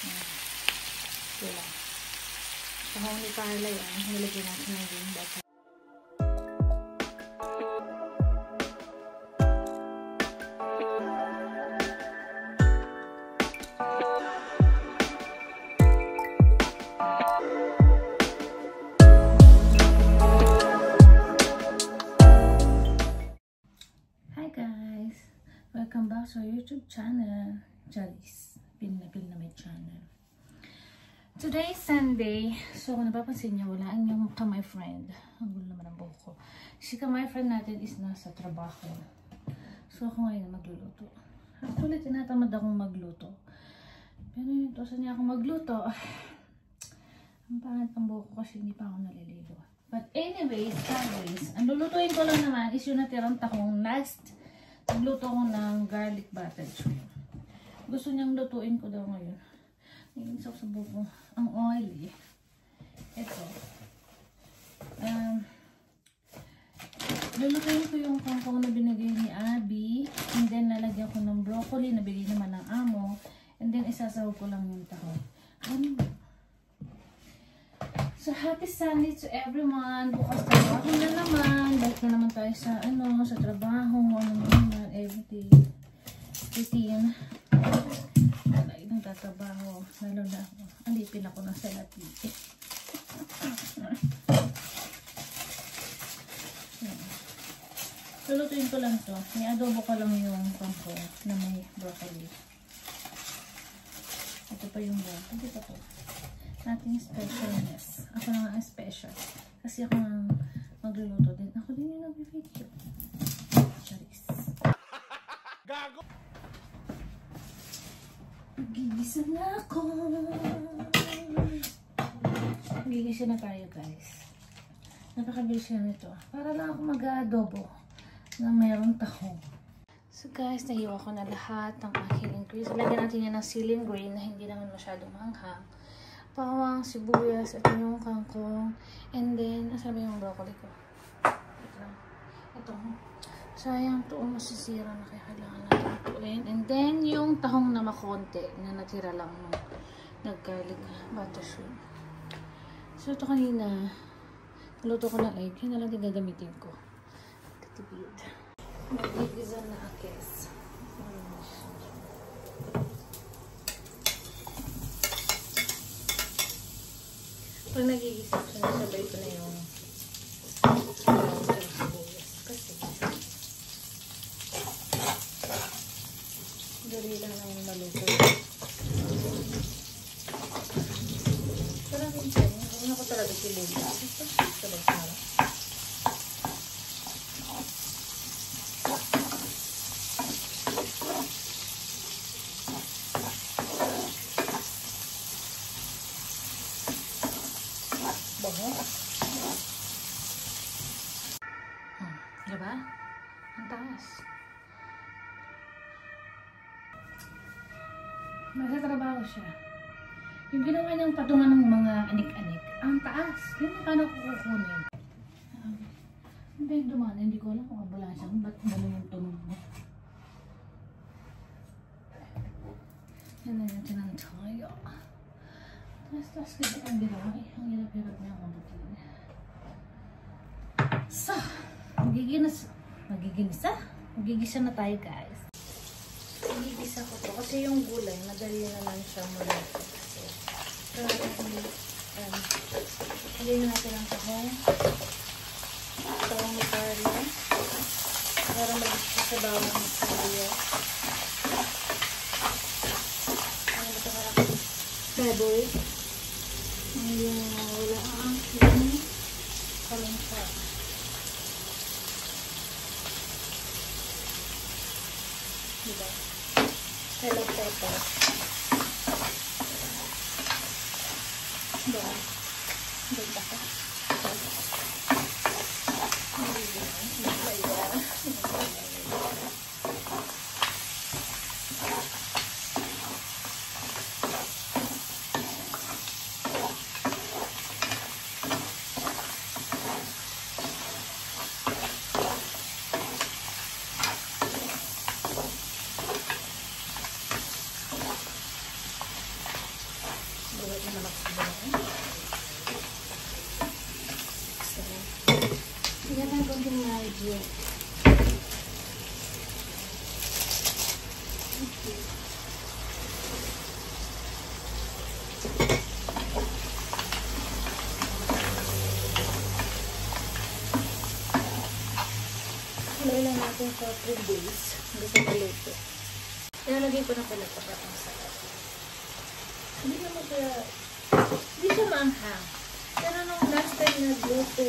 Sila. Tahong ni Carla yan. Nilagyan natin ng green butter. Welcome back to our YouTube channel. Charis. Pin na may channel. Today is Sunday. So, kung napapansin niyo, wala ang yung kamay friend. Ang gulo naman ang buhok ko. Si kamay friend natin is nasa trabaho. So, ako ngayon magluluto. Actually, tinatamad akong magluto. Pero yun, saan niya ako magluto? Ang pangit ang buhok ko kasi hindi pa ako naliligo. But anyways, ang lulutuin ko lang naman is yung natirang tahong next. Nagluto ko ng garlic butter shrimp. Gusto niyang lutuin ko daw ngayon. Naiinsak sa buko. Ang oily. Ito. Lulutuin ko yung kangkong na binigay ni Abby. And then lalagyan ko ng broccoli na bigay naman ng amo. And then isasahog ko lang yung tahong. So, happy Sunday to everyone. Bukas trabaho na naman. Balik na naman tayo sa, sa trabaho. Everything. Routine. Lagi nang tatrabaho. Lalo na ako. Alipin ako ng salapi. Lulutuin ko lang to. May adobo ko lang yung kangkong na may broccoli. Ito pa yung broccoli. Ito pa to. Nating specialness. Ako na ang special. Kasi ako ang magluluto din. Ako din yung nag-video. Charis. Gago! Gigisa na ako. Gigisa na tayo, guys. Napakabilis na nito. Para lang ako mag-adobo na mayroong tahong. So guys, nahiwa ko na lahat ng aking ingredients. Lagyan natin yan ng ceiling green na hindi naman masyadong manghang. Bawang, sibuyas, at yung kangkong. And then, asan ba yung broccoli ko? Ito. Sayang to, masisira na kaya kailangan natin tuin. And then, yung tahong na makonti na natira lang nung nag-garlic butter shrimp. So, ito kanina, naluto ko na egg. Yun na lang din gagamitin ko. Katipid. Nagigisa na akes. Pag nagigisa ko, nasabay ko na yung kasi dali lang naman maluto. Parang minsan, ano ko talaga sibuyas. Ito talaga sarap. Diba? Ang taas. Nagtatrabaho siya. Yung ginawa niyang patungan ng mga anik-anik, ang taas. Yun yung paano ko kukunin. Hindi yung dumaan. Hindi ko alam kung ambulansya. Ba't gano'n yung tunog mo? Yan na natin ang tayo. Taas-taas kasi ang ginawa eh. Ang hirap-hirap niya ang mabutin. So, magigisa na tayo, guys. Magigisa ko to kasi yung gulay madali na lang siya muluto. So, lagyan natin ang tahong ni Carla para mag-isa sa bawang ng sibuyas. Ano ba ito harap? Baboy. Ngayon, wala ang kalungsa. Diba? Hello, pepper. Diba? Diba ka? naman ako sa bahay. So, bigyan tayo konting magic. Okay. Haluin lang natin for 3 days. Hindi sa maluto. Ilalagay ko na pala ito para ang sarap. Hindi naman siya, hindi siya maanghang. Pero nung last time nagluto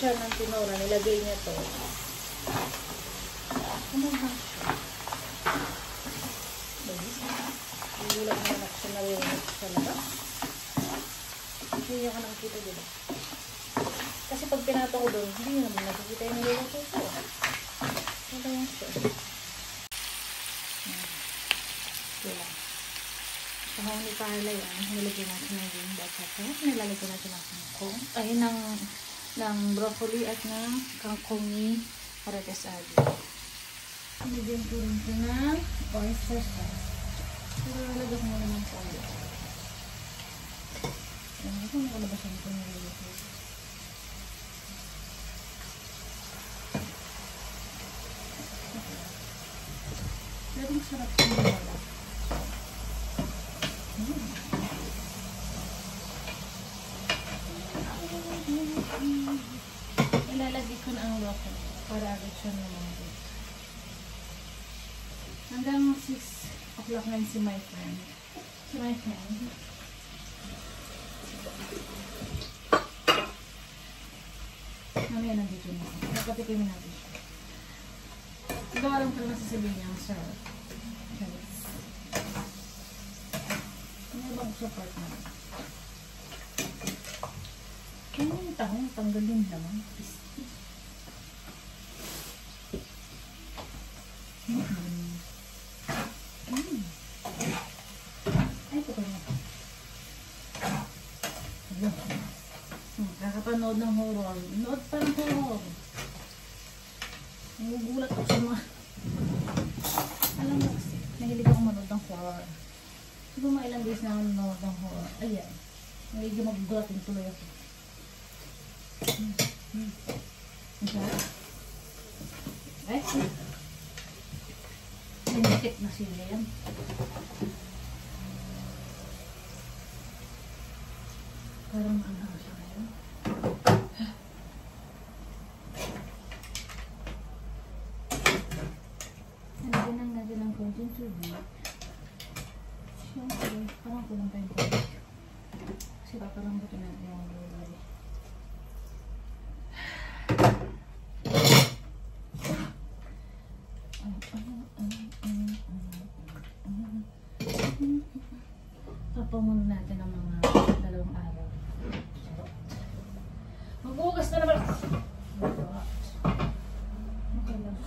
siya ng tinora, nilagay niya to. Maanghang siya. Nagulat naman ako siya narinig sa labas. Hindi niya ka nakikita dito. Kasi pag pinato ko doon, hindi nyo naman nakikita yung niluluto ko. Ito lang siya. Ito lang. So, kung ni Carla yan, nilagyan natin ng yung bachata. Nilalagyan natin ng kangkong. Ay, ng broccoli at ng kangkong ni Marites Adi. Nilagyan ko rin ito ng oyster sauce. Pero nalagyan ko muna ng toyo. Ayan, ito nakalabasan ko niluluto. Pero masarap yung wala. Ilalagay ko na ang broccoli para agad siya lumambot. Hanggang 6 o'clock na si my friend. Mamaya nandito na. Nakatikimin natin siya. Gawalan ko naman sasabihin niya ang sarap. Ano bang support na? Kaya yung tahong tanggalin naman. Ay, ito ko na. Kakapanood ng horror. Nood pa ng horror. Nagugulat ako sa mga... Alam mo kasi, nahilig ako manood ng horror. Siguro mga ilang days na ako manood ng horror. Ayan. Nahilig magugulatin tuloy ako. Ay, sinikit na sila yan. Parang ano siya ngayon. Nalagyan natin ng konting tubig. Siyempre, parang kulang pa yung tubig. Kasi paparambutin natin yung gulay. Tapaw muna natin ang mga 2 araw. Magbukas na naman ako. Okay lang.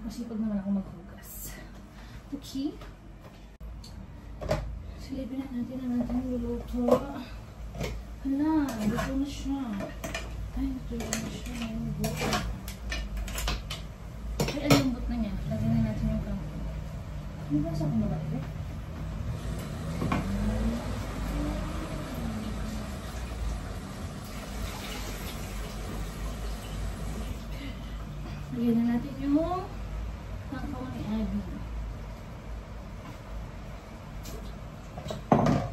Masipag naman ako maghugas. Okay. Silipin na natin ang ating luluto. Hala, luto na siya. Ay, luto na siya. Ay, ang lambot na niya. Lagyan na natin yung kangkong. Ano ba sa kumabay? Lagyan na natin yung kangkong ni Abby.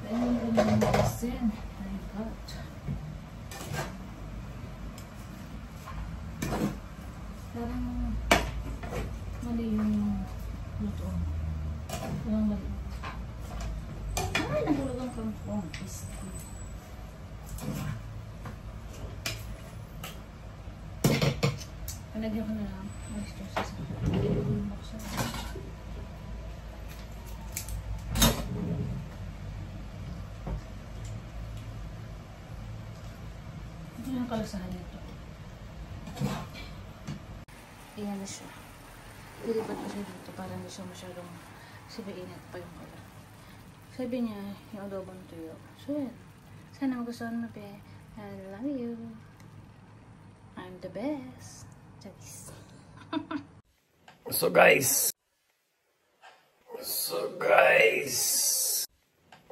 Dahil yung ganyan yung asin. My God. Parang mali yung luto. Parang mali. Ay, nahulog ang kangkong. Palagyan ko na lang. Oyster sauce. Ilagyan mo ko sa ito yung kalasahan nito. Ayan na siya. Lilipat ko siya dito para hindi siya masyadong sibainat pa yung ulo. Sabi niya, yung adobong tuyo. So yan. Sana magustuhan mo, pe. I love you. I'm the best. Charis. So guys.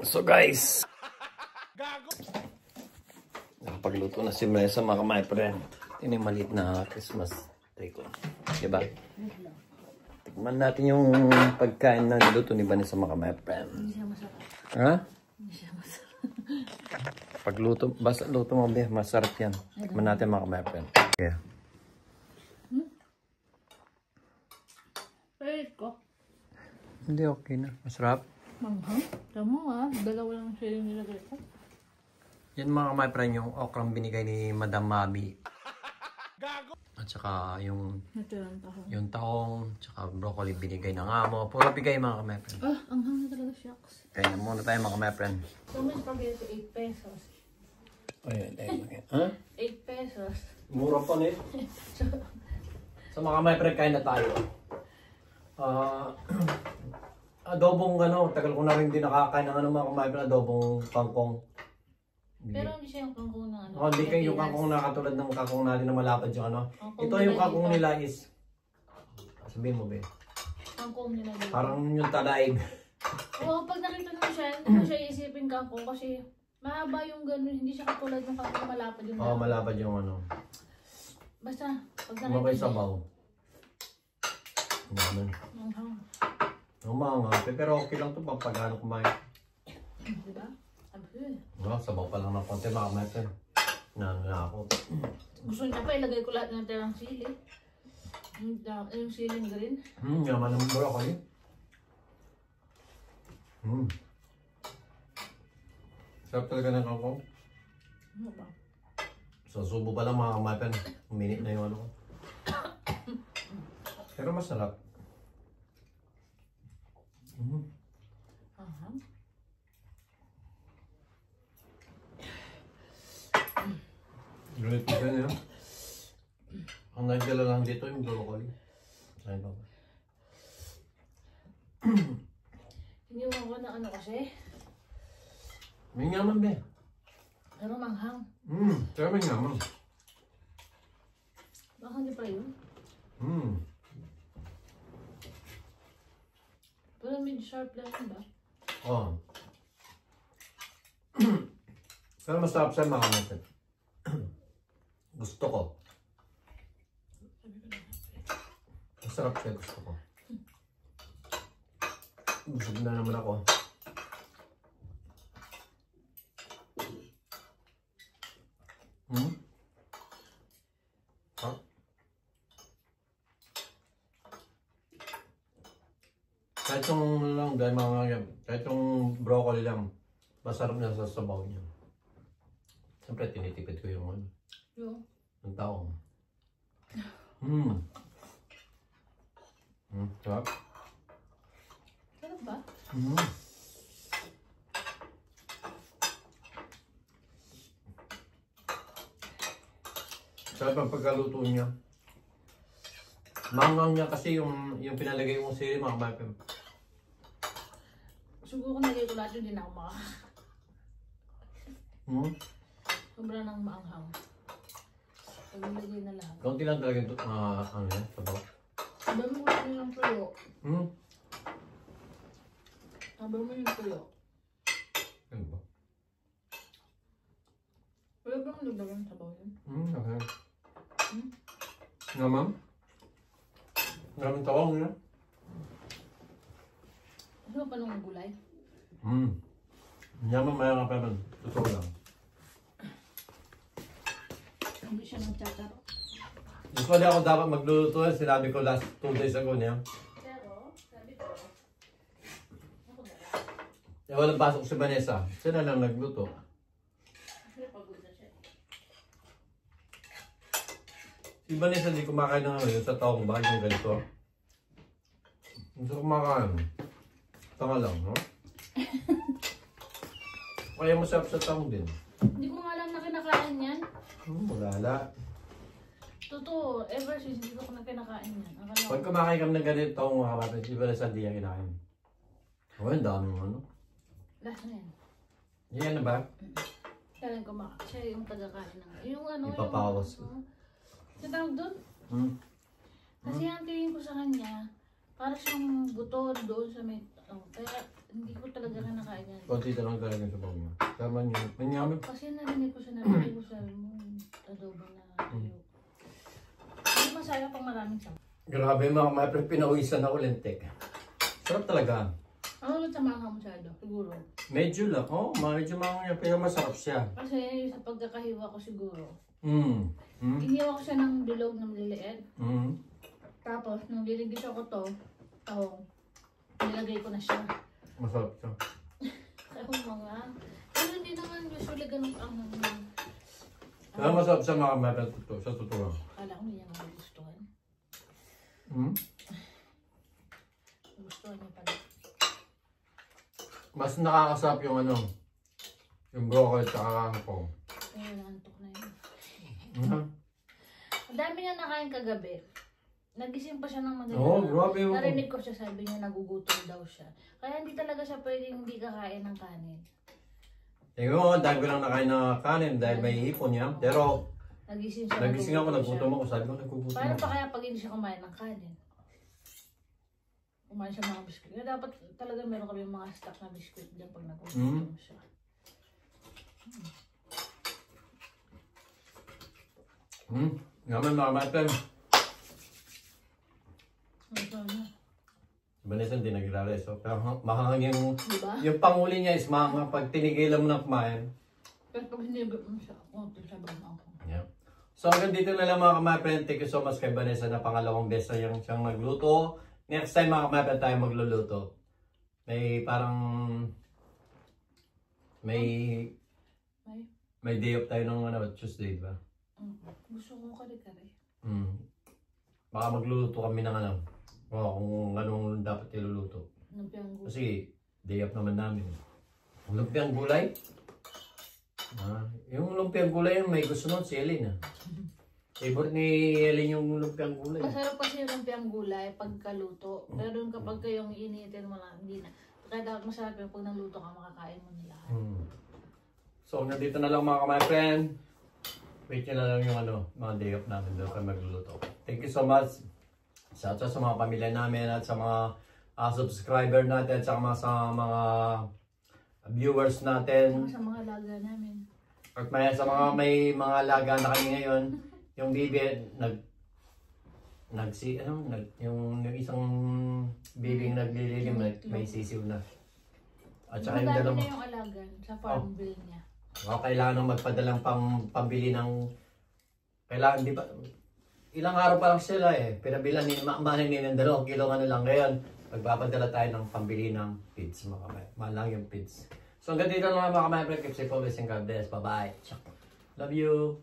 So guys, nakapagluto na si Mesa mga my friend. Ito yung maliit na Christmas tree ko. Diba? Tikman natin yung pagkain na niluto ni Vanessa mga my friend. Hindi siya masarap. Ha? Hindi siya masarap. Pagluto, basta luto mo, masarap yan. Tikman natin mga my friend. Yeah. Wait ko. Hindi, okay na. Masarap. Manghang? Tama ah. Dalawa lang siya yung nilagay ko. Yan mga my friend, yung okrang binigay ni Madam Mabi. At saka yung Naturang tahong. yung taong, tsaka broccoli binigay ng amo. Puro bigay mga my friend. Ah, ang hangin talaga, shucks. Kaya na muna tayo mga my friend. So, may spaghetti 8 pesos. Ayan, ayan. Ha? 8 pesos. Mura pa na So mga my friend, kain na tayo. Adobong tagal ko na rin din nakakain ng mga my friend, adobong kangkong. Pero hindi siya yung kangkong na Hindi kayo yung kangkong na katulad ng kangkong natin na malapad yung Ito yung kangkong nila is, sabihin mo ba? Kangkong nila dito. Parang yung talaig. Oo, pag nakita mo siya, hindi mo siya isipin kangkong kasi mahaba yung gano'n, hindi siya katulad ng kangkong malapad yung Oo, malapad yung Basta, pag nakita Mabay sabaw. Naman. Manghang. Umanga, pero okay lang ito pag kumain. Diba? Abi. Sabaw pa lang ng konti mga my friend. Na ako. Gusto niya pa, ilagay ko lahat ng tirang sili. Yung siling green. Yaman ng broccoli. Sarap talaga ng kangkong. Ano ba? Sa subo pa lang mga my friend. Minute na yung ko. Pero masarap. Aha. Great pa rin yun. Ang nagdala lang dito yung broccoli. Ayun ba? Iniwan ko na kasi. May ngaman ba? Pero manghang. Pero may ngaman. Baka hindi pa yun. Pero medyo sharp lang yun ba? Oo. Pero masarap siya mga natin. Gusto ko. Masarap siya, gusto ko. Busog na naman ako. Kahit yung lang, dahil kahit yung broccoli lang, masarap na sa sabaw niya. Siyempre, tinitipid ko yung yung taong. Sarap. Sarap ba? Sarap ang pagkaluto niya. Mangang niya kasi yung pinalagay mong sili, mga kapatid. Siguro kung nalagay ko lahat yun, hindi na ako Sobrang nang maanghang. Pag nilagay na lahat. Kaunti lang talaga ito, sabaw. Sabi mo kung ano yung tuyo. Sabi mo yung tuyo. Ano ba? Wala ba kung nagdagan ng sabaw yun? Okay. Nga ma'am? Maraming tawang niya. Ano pa nung gulay? Yaman maya nga pa nun. Totoo lang. Hindi siya nagtataro. Usually ako dapat magluluto. Sinabi ko last 2 days ago niya. Pero, sabi ko, ako na lang. Walang pasok si Vanessa. Siya na lang nagluto. Kasi pagod na siya. Si Vanessa hindi kumakain ng yung sa taong bahay yung ganito. Hindi kumakain. Tanga lang, no? Kaya masarap sa taong din. Hindi ko nga alam na kinakain yan. Wala. Totoo, ever since hindi ko na kinakain yan. Akala ko. Pag kumakain kami ng ganito taong mga kapatid, si Vanessa hindi yan kinain. Ang daming Last na yan. Yan na ba? Kailan ko siya yung tagakain ng... Yung Ipapawas ko. Yung tawag doon? Kasi ang tingin ko sa kanya, para siyang buto doon sa may Oh, kaya hindi ko talaga na nakain yan. Konti lang talaga sa bawang mo. Tama niyo. Manyamin. Kasi narinig ko siya na ko sabi mo, adobo na ayok. Hindi masaya pang maraming sama. Grabe mga kapatid, pinawisan ako lentek. Sarap talaga. Ano ulit sa mga masyado? Siguro. Medyo lang. Medyo mga pero masarap siya. Kasi sa pagkakahiwa ko siguro. Mm. Iniwa ko siya ng bilog na maliliit. Mm. Tapos, nung liligis ako to, tahong, nilagay ko na siya. Masarap siya. Kaya mga, pero hindi naman usually ganun ang Kaya masarap siya mga kapatid. Sa totoo. Kala ko niya magugustuhan. Mm. Gustuhan niya pala. Mas nakakasarap yung yung broccoli at kangkong. Kaya naantok na yun. Mm. Ang dami niya nakain kagabi. Nagising pa siya ng madaling Oo, grabe yun. Narinig ko siya, sabi niya nagugutom daw siya. Kaya hindi talaga siya pwedeng hindi kakain ng kanin. Tingnan mo, dahil ko lang nakain na kanin dahil may hipon niya. Pero, Nagising siya. nagising ako, nagugutom nagutom ako. Sabi ko, nagugutom Paano ako. pa kaya pag hindi siya kumain ng kanin? Kumain siya mga biskuit. Kaya dapat talaga meron kami mga stock na biskuit dyan pag nagugutom siya. Naman mga kapatid. Ano? Vanessa hindi nagrales. So, mahangin yung, Diba? yung panguli niya is mahangin pag tinigilan mo ng kumain. Pero pag hinigot mo siya, sabi mo ako. Yeah. So hanggang dito na lang mga kamay-friend. Thank you so much kay Vanessa na pangalawang beses na siyang nagluto. Next time mga kamay-friend tayo magluluto. May parang may day off tayo ng Tuesday, ba? Gusto ko kare-kare. Baka magluluto kami ng kung anong dapat iluluto. Lumpiang gulay. Kasi day off naman namin. Lumpiang gulay? Yung lumpiang gulay may gusto nun si Ellen. Favorite ni Ellen yung lumpiang gulay. Masarap kasi yung lumpiang gulay pagkaluto. Pero kapag kayong iniitin mo lang, hindi na. Kaya dapat masarap yung pag naluto ka, makakain mo na lahat. So hanggang dito na lang mga kamay-friend. Wait nyo na lang yung mga day off namin doon kami magluluto. Thank you so much. Sa mga pamilya namin at sa mga subscriber natin at sa mga viewers natin. Sa mga alaga namin. At sa mga may mga alaga na kami ngayon, yung baby yung isang baby naglililim may sisiw na. At saka yung Madami dalawang na yung alaga sa farm bill niya. kailangan nang magpadalang pambili ng kailangan di ba ilang araw pa lang sila pinabilan ni manin ng 2 kilo lang ngayon magpapadala tayo ng pambili ng feeds mga kamay. Mahal lang yung feeds. So hanggang dito na mga kamay, keep safe always and God bless. Bye bye. Love you.